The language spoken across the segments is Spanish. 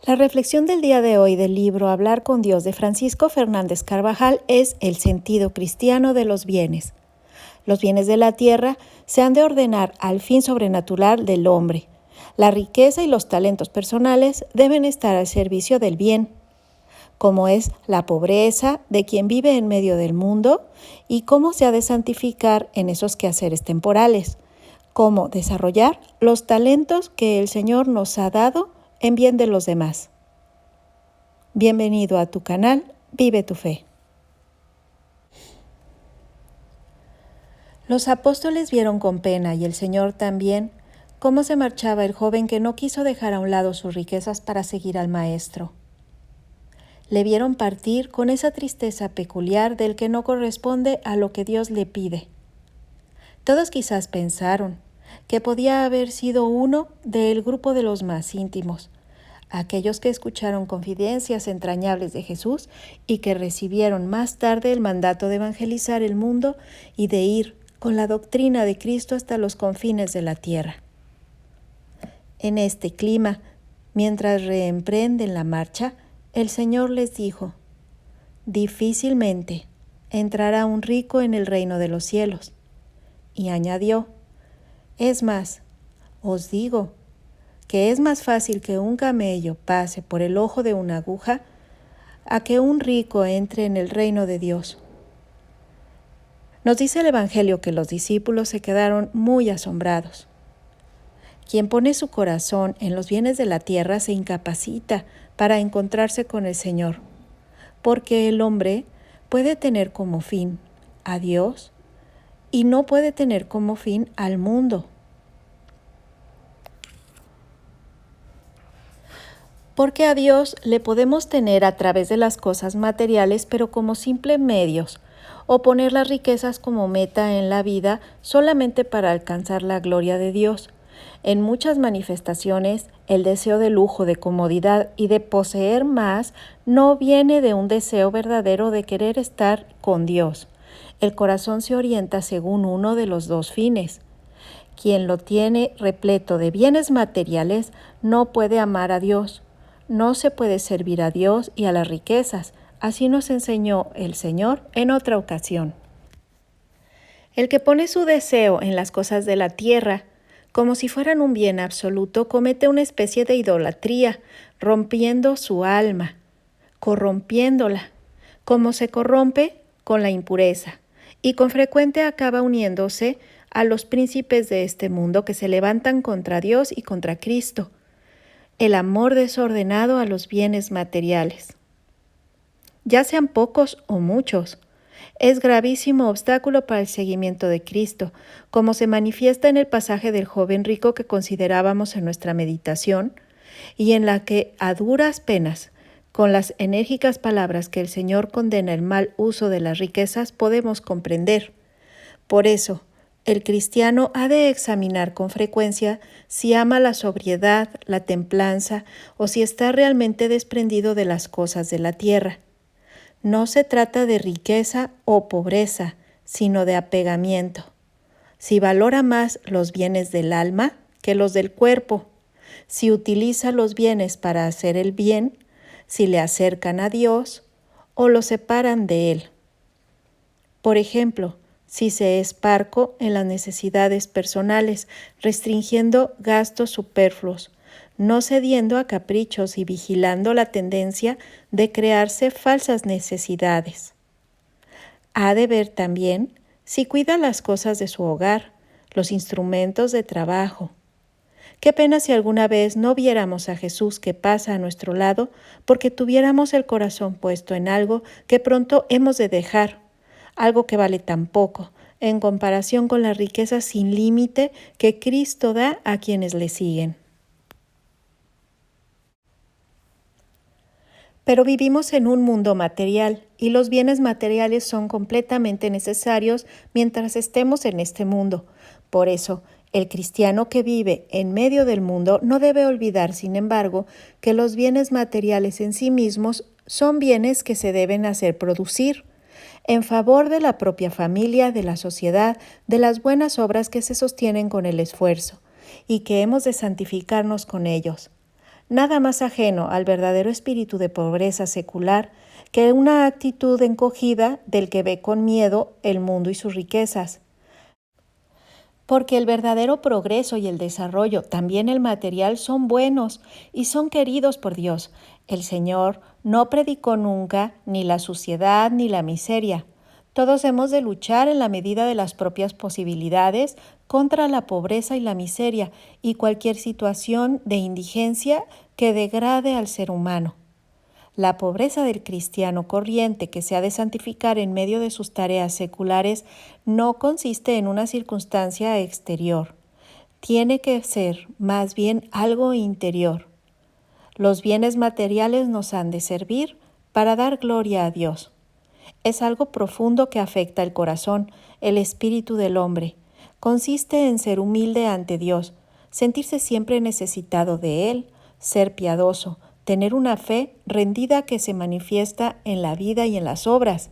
La reflexión del día de hoy del libro Hablar con Dios de Francisco Fernández Carvajal es el sentido cristiano de los bienes. Los bienes de la tierra se han de ordenar al fin sobrenatural del hombre. La riqueza y los talentos personales deben estar al servicio del bien, como es la pobreza de quien vive en medio del mundo y cómo se ha de santificar en esos quehaceres temporales, cómo desarrollar los talentos que el Señor nos ha dado en bien de los demás. Bienvenido a tu canal, Vive tu Fe. Los apóstoles vieron con pena, y el Señor también, cómo se marchaba el joven que no quiso dejar a un lado sus riquezas para seguir al Maestro. Le vieron partir con esa tristeza peculiar del que no corresponde a lo que Dios le pide. Todos quizás pensaron que podía haber sido uno del grupo de los más íntimos, aquellos que escucharon confidencias entrañables de Jesús y que recibieron más tarde el mandato de evangelizar el mundo y de ir con la doctrina de Cristo hasta los confines de la tierra. En este clima, mientras reemprenden la marcha, el Señor les dijo: difícilmente entrará un rico en el reino de los cielos. Y añadió: es más, os digo que es más fácil que un camello pase por el ojo de una aguja a que un rico entre en el reino de Dios. Nos dice el Evangelio que los discípulos se quedaron muy asombrados. Quien pone su corazón en los bienes de la tierra se incapacita para encontrarse con el Señor, porque el hombre puede tener como fin a Dios y no puede tener como fin al mundo. Porque a Dios le podemos tener a través de las cosas materiales, pero como simples medios, o poner las riquezas como meta en la vida solamente para alcanzar la gloria de Dios. En muchas manifestaciones, el deseo de lujo, de comodidad y de poseer más no viene de un deseo verdadero de querer estar con Dios. El corazón se orienta según uno de los dos fines. Quien lo tiene repleto de bienes materiales no puede amar a Dios. No se puede servir a Dios y a las riquezas. Así nos enseñó el Señor en otra ocasión. El que pone su deseo en las cosas de la tierra, como si fueran un bien absoluto, comete una especie de idolatría, rompiendo su alma, corrompiéndola, como se corrompe con la impureza, y con frecuencia acaba uniéndose a los príncipes de este mundo que se levantan contra Dios y contra Cristo. El amor desordenado a los bienes materiales, ya sean pocos o muchos, es gravísimo obstáculo para el seguimiento de Cristo, como se manifiesta en el pasaje del joven rico que considerábamos en nuestra meditación, y en la que a duras penas, con las enérgicas palabras que el Señor condena el mal uso de las riquezas, podemos comprender. Por eso, el cristiano ha de examinar con frecuencia si ama la sobriedad, la templanza o si está realmente desprendido de las cosas de la tierra. No se trata de riqueza o pobreza, sino de apegamiento. Si valora más los bienes del alma que los del cuerpo, si utiliza los bienes para hacer el bien, si le acercan a Dios o lo separan de Él. Por ejemplo, si se es parco en las necesidades personales, restringiendo gastos superfluos, no cediendo a caprichos y vigilando la tendencia de crearse falsas necesidades. Ha de ver también si cuida las cosas de su hogar, los instrumentos de trabajo. Qué pena si alguna vez no viéramos a Jesús que pasa a nuestro lado porque tuviéramos el corazón puesto en algo que pronto hemos de dejar, algo que vale tan poco, en comparación con la riqueza sin límite que Cristo da a quienes le siguen. Pero vivimos en un mundo material y los bienes materiales son completamente necesarios mientras estemos en este mundo. Por eso, el cristiano que vive en medio del mundo no debe olvidar, sin embargo, que los bienes materiales en sí mismos son bienes que se deben hacer producir en favor de la propia familia, de la sociedad, de las buenas obras que se sostienen con el esfuerzo y que hemos de santificarnos con ellos. Nada más ajeno al verdadero espíritu de pobreza secular que una actitud encogida del que ve con miedo el mundo y sus riquezas. Porque el verdadero progreso y el desarrollo, también el material, son buenos y son queridos por Dios. El Señor no predicó nunca ni la suciedad ni la miseria. Todos hemos de luchar en la medida de las propias posibilidades contra la pobreza y la miseria y cualquier situación de indigencia que degrade al ser humano. La pobreza del cristiano corriente que se ha de santificar en medio de sus tareas seculares no consiste en una circunstancia exterior. Tiene que ser más bien algo interior. Los bienes materiales nos han de servir para dar gloria a Dios. Es algo profundo que afecta el corazón, el espíritu del hombre. Consiste en ser humilde ante Dios, sentirse siempre necesitado de Él, ser piadoso, tener una fe rendida que se manifiesta en la vida y en las obras.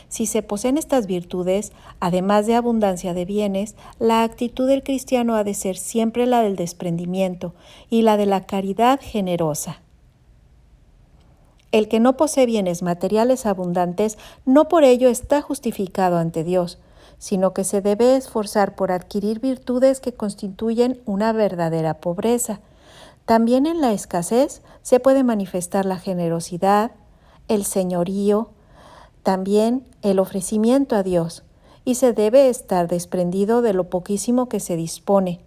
Si se poseen estas virtudes, además de abundancia de bienes, la actitud del cristiano ha de ser siempre la del desprendimiento y la de la caridad generosa. El que no posee bienes materiales abundantes no por ello está justificado ante Dios, sino que se debe esforzar por adquirir virtudes que constituyen una verdadera pobreza. También en la escasez se puede manifestar la generosidad, el señorío, también el ofrecimiento a Dios, y se debe estar desprendido de lo poquísimo que se dispone,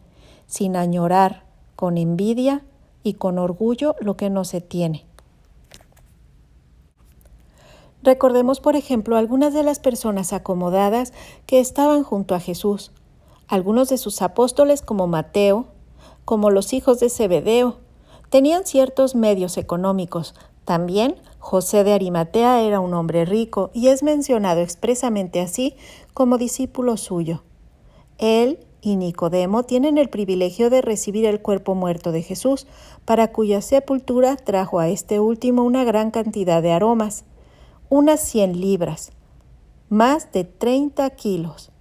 sin añorar con envidia y con orgullo lo que no se tiene. Recordemos, por ejemplo, algunas de las personas acomodadas que estaban junto a Jesús, algunos de sus apóstoles como Mateo, como los hijos de Zebedeo, tenían ciertos medios económicos. También José de Arimatea era un hombre rico y es mencionado expresamente así como discípulo suyo. Él y Nicodemo tienen el privilegio de recibir el cuerpo muerto de Jesús, para cuya sepultura trajo a este último una gran cantidad de aromas, unas 100 libras, más de 30 kilos.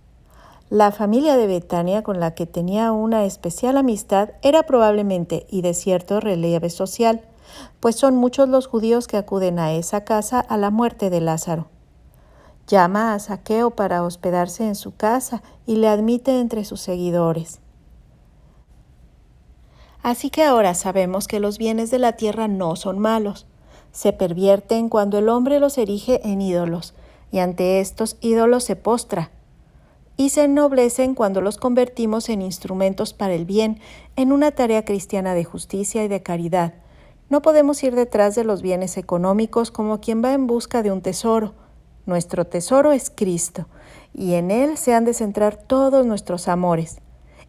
La familia de Betania, con la que tenía una especial amistad, era probablemente y de cierto relieve social, pues son muchos los judíos que acuden a esa casa a la muerte de Lázaro. Llama a Zaqueo para hospedarse en su casa y le admite entre sus seguidores. Así que ahora sabemos que los bienes de la tierra no son malos. Se pervierten cuando el hombre los erige en ídolos, y ante estos ídolos se postra. Y se ennoblecen cuando los convertimos en instrumentos para el bien, en una tarea cristiana de justicia y de caridad. No podemos ir detrás de los bienes económicos como quien va en busca de un tesoro. Nuestro tesoro es Cristo, y en Él se han de centrar todos nuestros amores.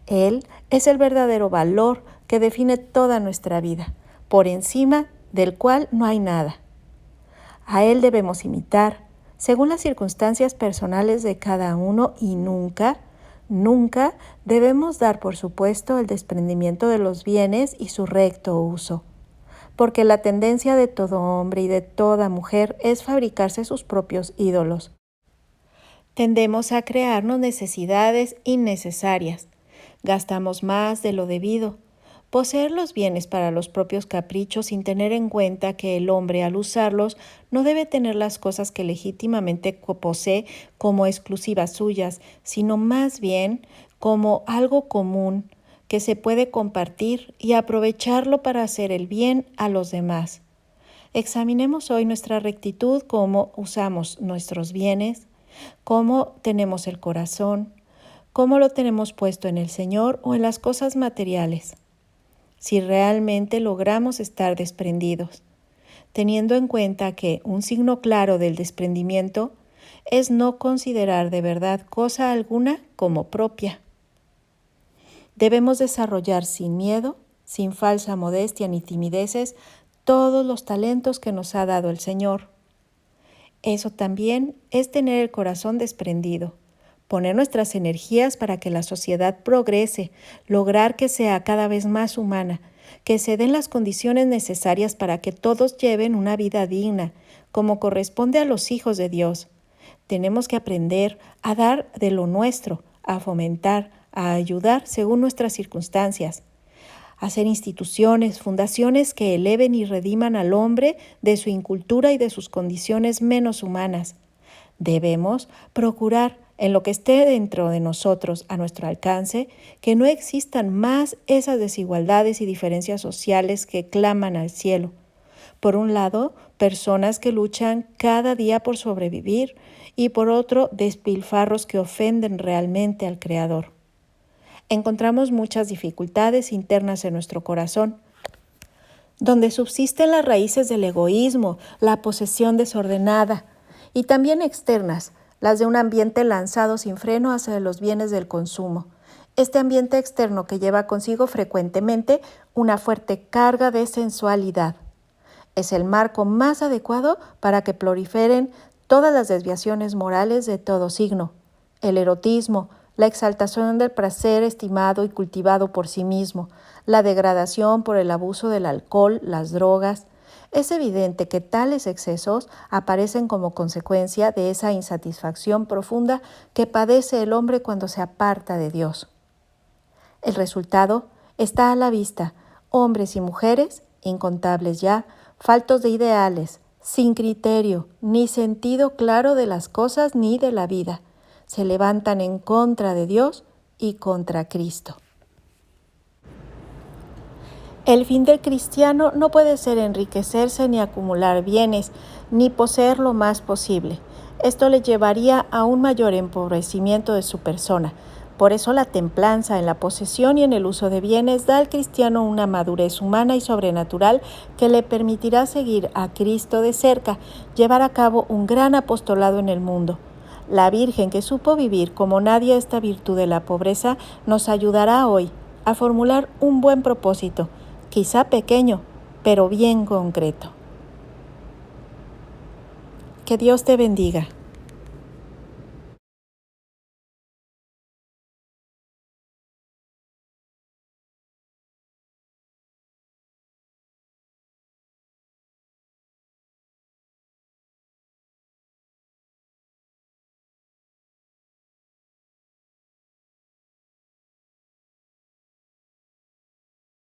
Él es el verdadero valor que define toda nuestra vida, por encima del cual no hay nada. A Él debemos imitar, según las circunstancias personales de cada uno, y nunca debemos dar por supuesto el desprendimiento de los bienes y su recto uso, porque la tendencia de todo hombre y de toda mujer es fabricarse sus propios ídolos. Tendemos a crearnos necesidades innecesarias, gastamos más de lo debido. Poseer los bienes para los propios caprichos sin tener en cuenta que el hombre al usarlos no debe tener las cosas que legítimamente posee como exclusivas suyas, sino más bien como algo común que se puede compartir y aprovecharlo para hacer el bien a los demás. Examinemos hoy nuestra rectitud, cómo usamos nuestros bienes, cómo tenemos el corazón, cómo lo tenemos puesto en el Señor o en las cosas materiales. Si realmente logramos estar desprendidos, teniendo en cuenta que un signo claro del desprendimiento es no considerar de verdad cosa alguna como propia. Debemos desarrollar sin miedo, sin falsa modestia ni timideces, todos los talentos que nos ha dado el Señor. Eso también es tener el corazón desprendido, poner nuestras energías para que la sociedad progrese, lograr que sea cada vez más humana, que se den las condiciones necesarias para que todos lleven una vida digna, como corresponde a los hijos de Dios. Tenemos que aprender a dar de lo nuestro, a fomentar, a ayudar según nuestras circunstancias. hacer instituciones, fundaciones que eleven y rediman al hombre de su incultura y de sus condiciones menos humanas. Debemos procurar, en lo que esté dentro de nosotros a nuestro alcance, que no existan más esas desigualdades y diferencias sociales que claman al cielo. Por un lado, personas que luchan cada día por sobrevivir y por otro, despilfarros que ofenden realmente al Creador. Encontramos muchas dificultades internas en nuestro corazón, donde subsisten las raíces del egoísmo, la posesión desordenada, y también externas, las de un ambiente lanzado sin freno hacia los bienes del consumo. Este ambiente externo que lleva consigo frecuentemente una fuerte carga de sensualidad. Es el marco más adecuado para que proliferen todas las desviaciones morales de todo signo. El erotismo, la exaltación del placer estimado y cultivado por sí mismo, la degradación por el abuso del alcohol, las drogas. Es evidente que tales excesos aparecen como consecuencia de esa insatisfacción profunda que padece el hombre cuando se aparta de Dios. El resultado está a la vista: hombres y mujeres, incontables ya, faltos de ideales, sin criterio, ni sentido claro de las cosas ni de la vida. Se levantan en contra de Dios y contra Cristo. El fin del cristiano no puede ser enriquecerse ni acumular bienes, ni poseer lo más posible. Esto le llevaría a un mayor empobrecimiento de su persona. Por eso la templanza en la posesión y en el uso de bienes da al cristiano una madurez humana y sobrenatural que le permitirá seguir a Cristo de cerca, llevar a cabo un gran apostolado en el mundo. La Virgen, que supo vivir como nadie esta virtud de la pobreza, nos ayudará hoy a formular un buen propósito, quizá pequeño, pero bien concreto. Que Dios te bendiga.